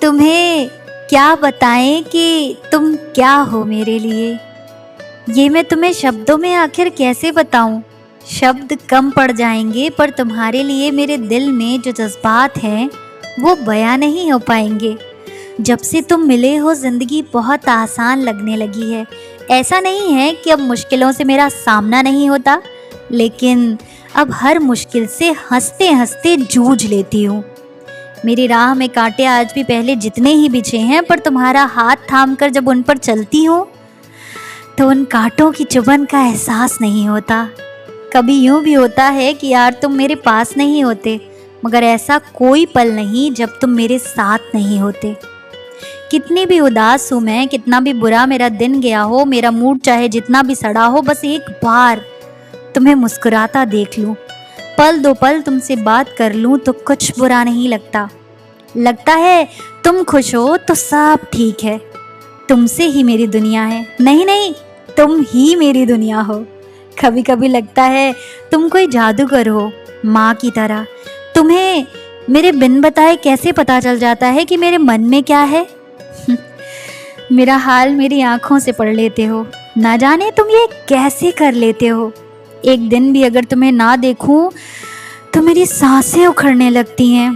तुम्हें क्या बताएं कि तुम क्या हो मेरे लिए। ये मैं तुम्हें शब्दों में आखिर कैसे बताऊं। शब्द कम पड़ जाएंगे पर तुम्हारे लिए मेरे दिल में जो जज्बात हैं वो बयां नहीं हो पाएंगे। जब से तुम मिले हो जिंदगी बहुत आसान लगने लगी है। ऐसा नहीं है कि अब मुश्किलों से मेरा सामना नहीं होता, लेकिन अब हर मुश्किल से हंसते हंसते जूझ लेती हूँ। मेरी राह में कांटे आज भी पहले जितने ही बिछे हैं, पर तुम्हारा हाथ थाम कर जब उन पर चलती हूँ तो उन कांटों की चुभन का एहसास नहीं होता। कभी यूँ भी होता है कि यार तुम मेरे पास नहीं होते, मगर ऐसा कोई पल नहीं जब तुम मेरे साथ नहीं होते। कितनी भी उदास हूँ मैं, कितना भी बुरा मेरा दिन गया हो, मेरा मूड चाहे जितना भी सड़ा हो, बस एक बार तुम्हें मुस्कुराता देख लूँ, पल दो पल तुमसे बात कर लूँ तो कुछ बुरा नहीं लगता। लगता है तुम खुश हो तो सब ठीक है। तुमसे ही मेरी दुनिया है। नहीं नहीं, तुम ही मेरी दुनिया हो। कभी कभी लगता है तुम कोई जादूगर हो, माँ की तरह। तुम्हें मेरे बिन बताए कैसे पता चल जाता है कि मेरे मन में क्या है। मेरा हाल मेरी आंखों से पढ़ लेते हो। ना जाने तुम ये कैसे कर लेते हो। एक दिन भी अगर तुम्हें ना देखूं तो मेरी सांसें उखड़ने लगती हैं।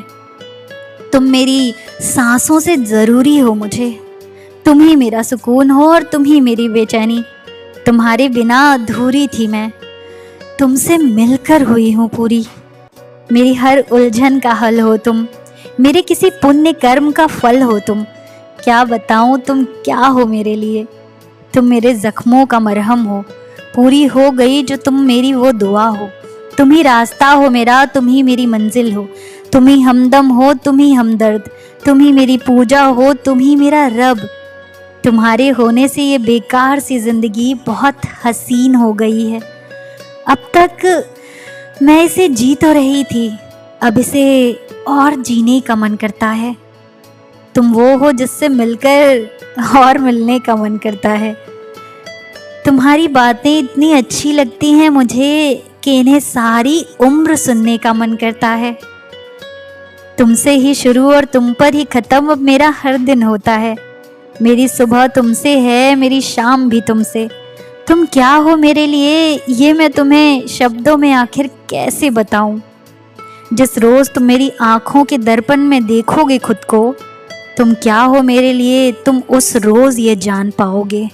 तुम मेरी सांसों से ज़रूरी हो मुझे। तुम ही मेरा सुकून हो और तुम ही मेरी बेचैनी। तुम्हारे बिना अधूरी थी मैं, तुमसे मिलकर हुई हूँ पूरी। मेरी हर उलझन का हल हो तुम, मेरे किसी पुण्य कर्म का फल हो तुम। क्या बताऊँ तुम क्या हो मेरे लिए। तुम मेरे जख्मों का मरहम हो, पूरी हो गई जो तुम मेरी वो दुआ हो। तुम ही रास्ता हो मेरा, तुम ही मेरी मंजिल हो। तुम ही हमदम हो, तुम ही हमदर्द। तुम ही मेरी पूजा हो, तुम ही मेरा रब। तुम्हारे होने से ये बेकार सी ज़िंदगी बहुत हसीन हो गई है। अब तक मैं इसे जी तो रही थी, अब इसे और जीने का मन करता है। तुम वो हो जिससे मिलकर और मिलने का मन करता है। तुम्हारी बातें इतनी अच्छी लगती हैं मुझे कि इन्हें सारी उम्र सुनने का मन करता है। तुमसे ही शुरू और तुम पर ही ख़त्म अब मेरा हर दिन होता है। मेरी सुबह तुमसे है, मेरी शाम भी तुमसे। तुम क्या हो मेरे लिए ये मैं तुम्हें शब्दों में आखिर कैसे बताऊं। जिस रोज़ तुम मेरी आँखों के दर्पण में देखोगे खुद को, तुम क्या हो मेरे लिए तुम उस रोज़ ये जान पाओगे।